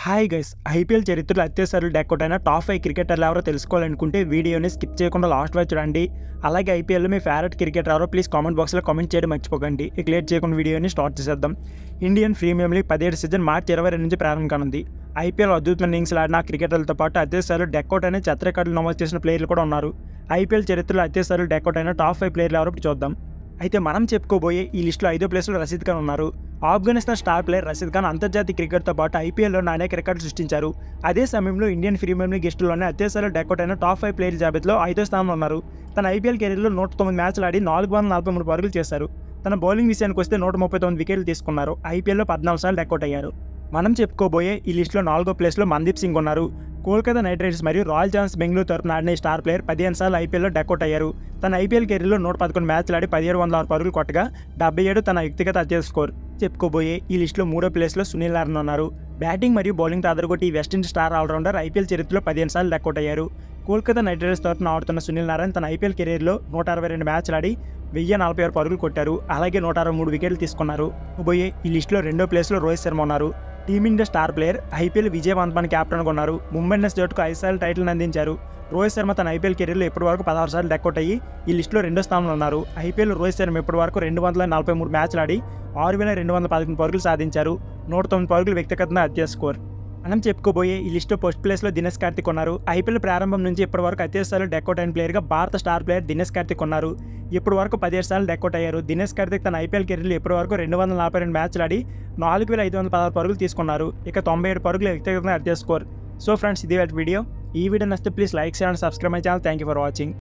Hi guys, IPL చరిత్రలో అత్యవసరాలు డెకౌట్ అయిన top 5 క్రికెటర్లు ఎవరో తెలుసుకోవాలనుకుంటే వీడియోని స్కిప్ చేయకుండా లాస్ట్ వరకు చూడండి. అలాగే ఐపీఎల్లో మీ ఫేవరెట్ క్రికెటర్ ఎవరో ప్లీజ్ కామెంట్ బాక్స్లో కామెంట్ చేయడం మర్చిపోకండి. ఇక లేట్ చేయకుండా వీడియోని స్టార్ట్ చేసేద్దాం. ఇండియన్ ప్రీమియర్ లీగ్ 17 సీజన్ మార్చి 22 నుంచి ప్రారంభం కానుంది. ఐపీఎల్ అద్భుతమైన ఇన్నింగ్స్లు ఆడిన క్రికెటర్లతో పాటు అత్యవసరాలు డెకౌట్ అయిన చెత్త రికార్డులు నమోదు చేసిన ప్లేయర్లు కూడా ఉన్నారు. ఐపీఎల్ చరిత్రలో అత్యవసరాలు డెకౌట్ అయిన టాప్ 5 ప్లేయర్లు ఎవరో ఇప్పుడు చూద్దాం. అయితే మనం చెప్పుకోబోయే ఈ లిస్టులో 5వ ప్లేస్లో రషీద్ ఖాన్ ఉన్నారు. ఆఫ్ఘనిస్తాన్ స్టార్ ప్లేయర్ రషీద్ ఖాన్ అంతర్జాతీయ క్రికెట్తో పాటు ఐపీఎల్లో అనేక రికార్డులు సృష్టించారు. అదే సమయంలో ఇండియన్ ప్రీమియర్ లీగ్ లిస్టులోనే అత్యవసరాలు డెకౌట్ అయిన టాప్ 5 ప్లేయర్ జాబితాలో 5వ స్థానంలో ఉన్నారు. తన ఐపీఎల్ కెరీర్లో 109 మ్యాచ్లు ఆడి 443 పరుగులు చేశారు. తన బౌలింగ్ విషయానికి వస్తే 139 వికెట్లు తీసుకున్నారు. ఐపీఎల్లో 14 సార్లు డెకౌట్ అయ్యారు. మనం చెప్పుకోబోయే ఈ లిస్టులో 4వ ప్లేస్లో మందీప్ సింగ్ ఉన్నారు. కోల్కతా నైట్ రైడర్స్ మరియు రాయల్ ఛాలెంజర్స్ బెంగళూరు తరపున ఆడిన స్టార్ ప్లేయర్ 15 సార్లు ఐపీఎల్లో డెకౌట్ అయ్యారు. తన ఐపీఎల్ కెరీర్లో 111 మ్యాచ్లు ఆడి 1706 పరుగులు కొట్టగా 77 తన వ్యక్తిగత అత్యవసర స్కోర్. చెప్పుకోబోయే ఈ లిస్టులో 3వ ప్లేస్లో సునీల్ నారాయణ ఉన్నారు. బ్యాటింగ్ మరియు బౌలింగ్తో అదరగొట్టి ఈ వెస్టిండీస్ స్టార్ ఆల్రౌండర్ ఐపీఎల్ చరిత్రలో 15 సార్లు డెకౌట్ అయ్యారు. కోల్కతా నైట్ రైడర్స్ తరపున ఆడుతున్న సునీల్ నారాయణ తన ఐపీఎల్ కెరీర్లో 162 మ్యాచ్లు ఆడి 1046 పరుగులు కొట్టారు. అలాగే 163 వికెట్లు తీసుకున్నారు. పోయే ఈ లిస్టులో 2వ ప్లేస్లో రోహిత్ శర్మ ఉన్నారు. టీమిండియా స్టార్ ప్లేయర్ ఐపీఎల్ విజయవంతమైన కెప్టెన్గా ఉన్నారు. ముంబై ఇండియన్స్ జట్టుకు 5 సార్లు టైటిల్ అందించారు. రోహిత్ శర్మ తన ఐపీఎల్ కెరీర్లో ఇప్పటి వరకు 16 సార్లు డెకౌట్ అయ్యి ఈ లిస్టులో 2వ స్థానంలో ఉన్నారు. ఐపీఎల్ రోహిత్ శర్మ ఇప్పటి వరకు 243 మ్యాచ్లు ఆడి 6211 పరుగులు సాధించారు. 109 పరుగులు వ్యక్తిగతంగా అత్యవసర స్కోర్. మనం చెప్పుకోబోయే ఈ లిస్టు ఫస్ట్ ప్లేస్లో దినేష్ కార్తిక్ ఉన్నారు. ఐపీఎల్ ప్రారంభం నుంచి ఇప్పటి వరకు అత్యవసరాలు డెకౌట్ అయిన ప్లేయర్గా భారత స్టార్ ప్లేయర్ దినేష్ కార్తిక్ ఉన్నారు. ఇప్పటి వరకు 17 సార్లు డెకౌట్ అయ్యారు. దినేష్ కార్తిక్ తన ఐపీఎల్ కెరీర్లో ఇప్పటి వరకు 242 మ్యాచ్లు ఆడి 4516 పరుగులు తీసుకున్నారు. ఇక 97 పరుగులు వ్యక్తిగతంగా అత్యవసర స్కోర్. సో ఫ్రెండ్స్, ఇది వీడియో. ఈ వీడియో నచ్చితే ప్లీజ్ లైక్ చేయండి, subscribe my channel. Thank you for watching.